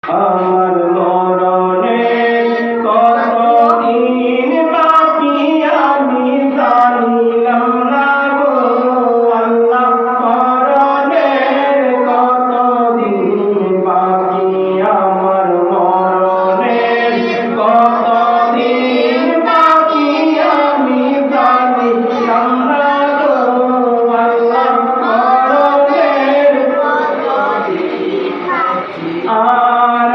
আমার মরণের কতদিন বাকি আমি জানিলাম না গো আল্লাহ। মরণের কতদিন বাকি আমার মরণের কতদিন বাকি আমি জানিলাম না গো আল্লাহ। মরণের কতদিন বাকি আর